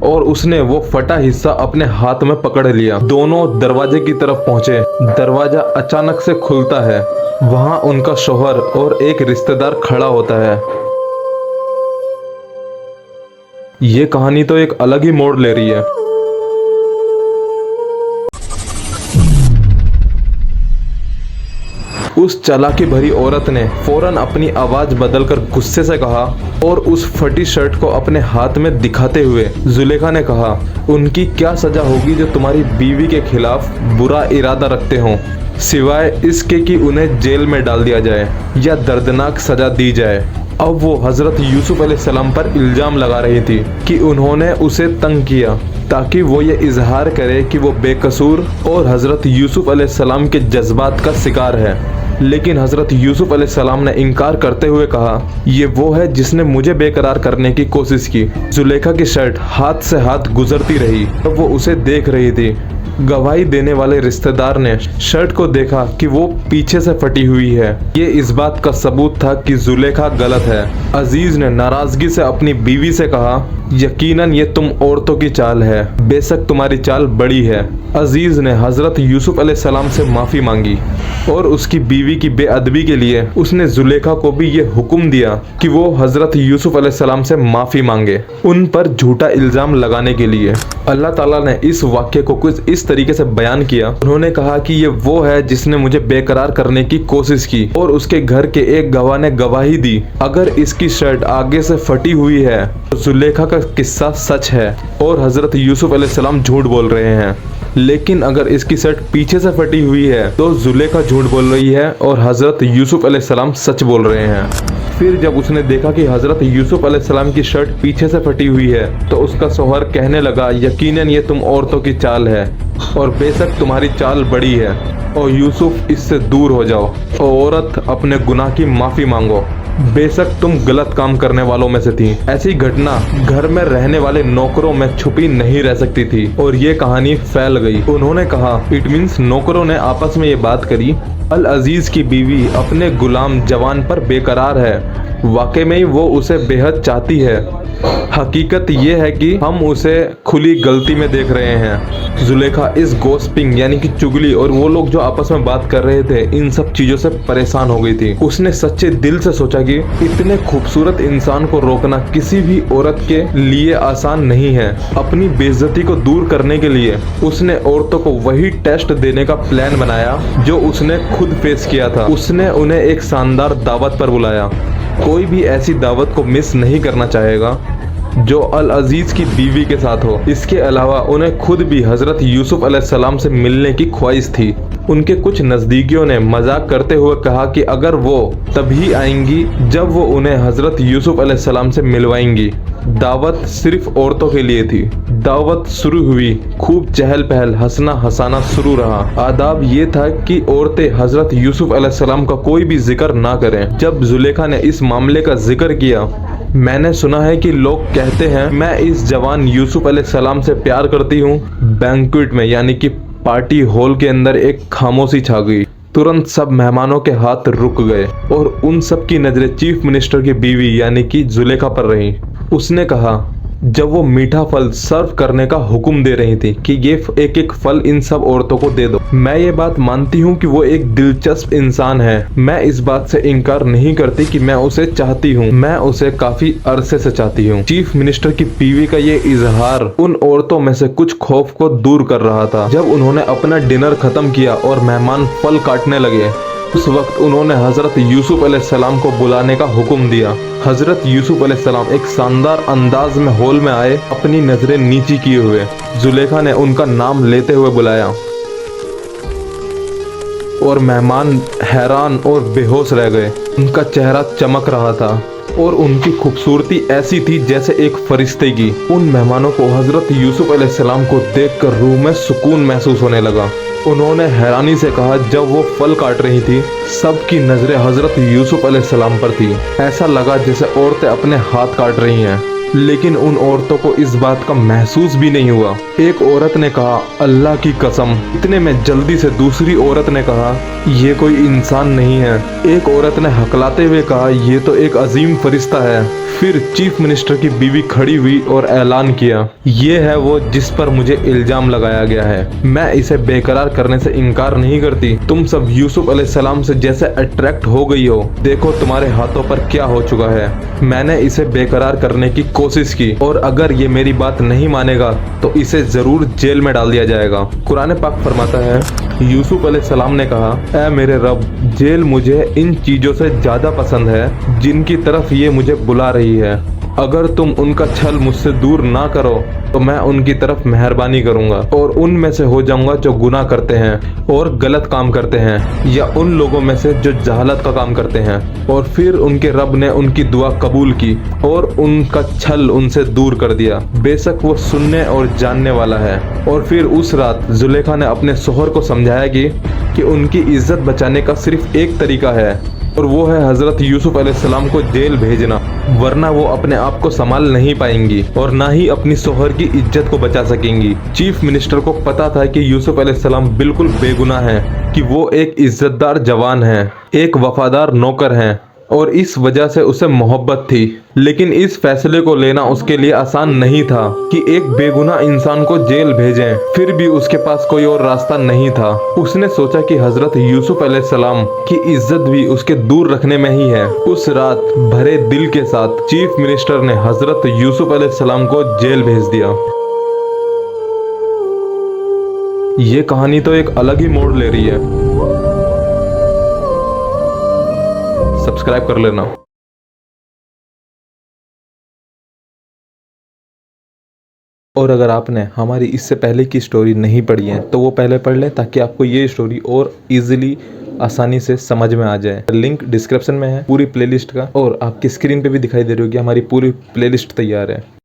और उसने वो फटा हिस्सा अपने हाथ में पकड़ लिया। दोनों दरवाजे की तरफ पहुंचे। दरवाजा अचानक से खुलता है। वहां उनका शौहर और एक रिश्तेदार खड़ा होता है। ये कहानी तो एक अलग ही मोड़ ले रही है। उस चालाकी भरी औरत ने फौरन अपनी आवाज बदलकर गुस्से से कहा और उस फटी शर्ट को अपने हाथ में दिखाते हुए जुलेखा ने कहा, उनकी क्या सजा होगी जो तुम्हारी बीवी के खिलाफ बुरा इरादा रखते हों, सिवाय इसके कि उन्हें जेल में डाल दिया जाए या दर्दनाक सजा दी जाए। अब वो हजरत यूसुफ अलैहिस्सलाम पर इल्जाम लगा रही थी कि उन्होंने उसे तंग किया ताकि वो ये इजहार करे कि वो बेकसूर और हजरत यूसुफ अलैहिस्सलाम के जज्बात का शिकार है। लेकिन हजरत यूसुफ अलैहिस्सलाम ने इनकार करते हुए कहा, ये वो है जिसने मुझे बेकरार करने की कोशिश की। जुलेखा की शर्ट हाथ से हाथ गुजरती रही तब वो उसे देख रही थी। गवाही देने वाले रिश्तेदार ने शर्ट को देखा कि वो पीछे से फटी हुई है। ये इस बात का सबूत था कि जुलेखा गलत है। अजीज ने नाराजगी से अपनी बीवी से कहा, यकीनन ये तुम औरतों की चाल है, बेशक तुम्हारी चाल बड़ी है। अजीज ने हजरत यूसुफ अलैहिस्सलाम से माफी मांगी और उसकी बीवी की बेअदबी के लिए उसने जुलेखा को भी ये हुक्म दिया कि वो हजरत यूसुफ अलैहिस्सलाम से माफी मांगे उन पर झूठा इल्जाम लगाने के लिए। अल्लाह ताला ने इस वाक्य को कुछ इस तरीके से बयान किया। उन्होंने कहा कि ये वो है जिसने मुझे बेकरार करने की कोशिश की और उसके घर के एक गवाह ने गवाही दी। अगर इसकी शर्ट आगे से फटी हुई है तो जुलेखा का किस्सा सच है और हजरत यूसुफ अलैहिस्सलाम झूठ बोल रहे हैं। लेकिन अगर इसकी शर्ट पीछे से फटी हुई है तो जुलेखा झूठ बोल रही है और हजरत यूसुफ अलैहिस्सलाम सच बोल रहे हैं। फिर जब उसने देखा कि हजरत यूसुफ अलैहिस्सलाम की शर्ट पीछे से फटी हुई है तो उसका शौहर कहने लगा, यकीनन ये तुम औरतों की चाल है और बेशक तुम्हारी चाल बड़ी है और यूसुफ इससे दूर हो जाओ और औरत अपने गुनाह की माफी मांगो, बेशक तुम गलत काम करने वालों में से थी। ऐसी घटना घर में रहने वाले नौकरों में छुपी नहीं रह सकती थी और ये कहानी फैल गई। उन्होंने कहा, इट मीन्स नौकरों ने आपस में ये बात करी, अल अजीज की बीवी अपने गुलाम जवान पर बेकरार है, वाकई में ही वो उसे बेहद चाहती है। हकीकत ये है कि हम उसे खुली गलती में देख रहे हैं। जुलेखा इस गोसिपिंग यानी कि चुगली और वो लोग जो आपस में बात कर रहे थे इन सब चीजों से परेशान हो गई थी। उसने सच्चे दिल से सोचा कि इतने खूबसूरत इंसान को रोकना किसी भी औरत के लिए आसान नहीं है। अपनी बेइज्जती को दूर करने के लिए उसने औरतों को वही टेस्ट देने का प्लान बनाया जो उसने खुद फेस किया था। उसने उन्हें एक शानदार दावत पर बुलाया। कोई भी ऐसी दावत को मिस नहीं करना चाहेगा जो अल अजीज की बीवी के साथ हो। इसके अलावा उन्हें खुद भी हजरत यूसुफ अलैहिस्सलाम से मिलने की ख्वाहिश थी। उनके कुछ नजदीकियों ने मजाक करते हुए कहा कि अगर वो तभी आएंगी जब वो उन्हें हजरत यूसुफ अलैहिस्सलाम से मिलवाएंगी। दावत सिर्फ औरतों के लिए थी। दावत शुरू हुई, खूब चहल पहल, हंसना हंसाना शुरू रहा। आदाब ये था कि औरतें हजरत यूसुफ अलैहिस्सलाम का कोई भी जिक्र ना करें। जब जुलेखा ने इस मामले का जिक्र किया, मैंने सुना है कि लोग कहते हैं मैं इस जवान यूसुफ अलैहिस्सलाम से प्यार करती हूँ। बैंक्वेट में यानी कि पार्टी हॉल के अंदर एक खामोशी छा गई। तुरंत सब मेहमानों के हाथ रुक गए और उन सब की नजरें चीफ मिनिस्टर की बीवी यानी कि जुलेखा पर रही। उसने कहा, जब वो मीठा फल सर्व करने का हुक्म दे रही थी कि ये एक एक फल इन सब औरतों को दे दो। मैं ये बात मानती हूँ कि वो एक दिलचस्प इंसान है। मैं इस बात से इनकार नहीं करती कि मैं उसे चाहती हूँ। मैं उसे काफी अरसे से चाहती हूँ। चीफ मिनिस्टर की बीवी का ये इजहार उन औरतों में से कुछ खौफ को दूर कर रहा था। जब उन्होंने अपना डिनर खत्म किया और मेहमान फल काटने लगे, उस वक्त उन्होंने हजरत यूसुफ अलैहिस्सलाम को बुलाने का हुक्म दिया। हजरत यूसुफ अलैहिस्सलाम एक शानदार अंदाज में हॉल में आए, अपनी नजरें नीची किए हुए। जुलेखा ने उनका नाम लेते हुए बुलाया और मेहमान हैरान और बेहोश रह गए। उनका चेहरा चमक रहा था और उनकी खूबसूरती ऐसी थी जैसे एक फरिश्ते की। उन मेहमानों को हजरत यूसुफ अलैहिस्सलाम को देखकर रूह में सुकून महसूस होने लगा। उन्होंने हैरानी से कहा, जब वो फल काट रही थी सबकी नजरें हजरत यूसुफ अलैहिस्सलाम पर थी। ऐसा लगा जैसे औरतें अपने हाथ काट रही हैं। लेकिन उन औरतों को इस बात का महसूस भी नहीं हुआ। एक औरत ने कहा, अल्लाह की कसम। इतने में जल्दी से दूसरी औरत ने कहा, ये कोई इंसान नहीं है। एक औरत ने हकलाते हुए कहा, ये तो एक अजीम फरिश्ता है। फिर चीफ मिनिस्टर की बीवी खड़ी हुई और ऐलान किया, ये है वो जिस पर मुझे इल्जाम लगाया गया है। मैं इसे बेकरार करने से इनकार नहीं करती। तुम सब यूसुफ अलैहिस्सलाम से जैसे अट्रैक्ट हो गई हो, देखो तुम्हारे हाथों पर क्या हो चुका है। मैंने इसे बेकरार करने की कोशिश की और अगर ये मेरी बात नहीं मानेगा तो इसे जरूर जेल में डाल दिया जाएगा। कुरान पाक फरमाता है, यूसुफ अलैहिस्सलाम ने कहा, ऐ मेरे रब, जेल मुझे इन चीजों से ज्यादा पसंद है जिनकी तरफ ये मुझे बुला रही है। अगर तुम उनका छल मुझसे दूर ना करो तो मैं उनकी तरफ मेहरबानी करूंगा और उनमें से हो जाऊंगा जो गुनाह करते हैं और गलत काम करते हैं, या उन लोगों में से जो जहालत का काम करते हैं। और फिर उनके रब ने उनकी दुआ कबूल की और उनका छल उनसे दूर कर दिया। बेशक वो सुनने और जानने वाला है। और फिर उस रात जुलेखा ने अपने शोहर को समझाया कि उनकी इज्जत बचाने का सिर्फ एक तरीका है और वो है हजरत यूसुफ अलैहिस्सलाम को जेल भेजना, वरना वो अपने आप को संभाल नहीं पाएंगी और ना ही अपनी शोहर की इज्जत को बचा सकेंगी। चीफ मिनिस्टर को पता था कि यूसुफ अलैहिस्सलाम बिल्कुल बेगुनाह हैं, कि वो एक इज्जतदार जवान हैं, एक वफादार नौकर हैं और इस वजह से उसे मोहब्बत थी। लेकिन इस फैसले को लेना उसके लिए आसान नहीं था कि एक बेगुनाह इंसान को जेल भेजें। फिर भी उसके पास कोई और रास्ता नहीं था। उसने सोचा कि हजरत यूसुफ अलैहिस्सलाम की इज्जत भी उसके दूर रखने में ही है। उस रात भरे दिल के साथ चीफ मिनिस्टर ने हजरत यूसुफ अलैहिस्सलाम को जेल भेज दिया। ये कहानी तो एक अलग ही मोड़ ले रही है। सब्सक्राइब कर लेना। और अगर आपने हमारी इससे पहले की स्टोरी नहीं पढ़ी है तो वो पहले पढ़ लें, ताकि आपको ये स्टोरी और इजीली आसानी से समझ में आ जाए। लिंक डिस्क्रिप्शन में है पूरी प्लेलिस्ट का, और आपकी स्क्रीन पे भी दिखाई दे रही होगी, हमारी पूरी प्लेलिस्ट तैयार है।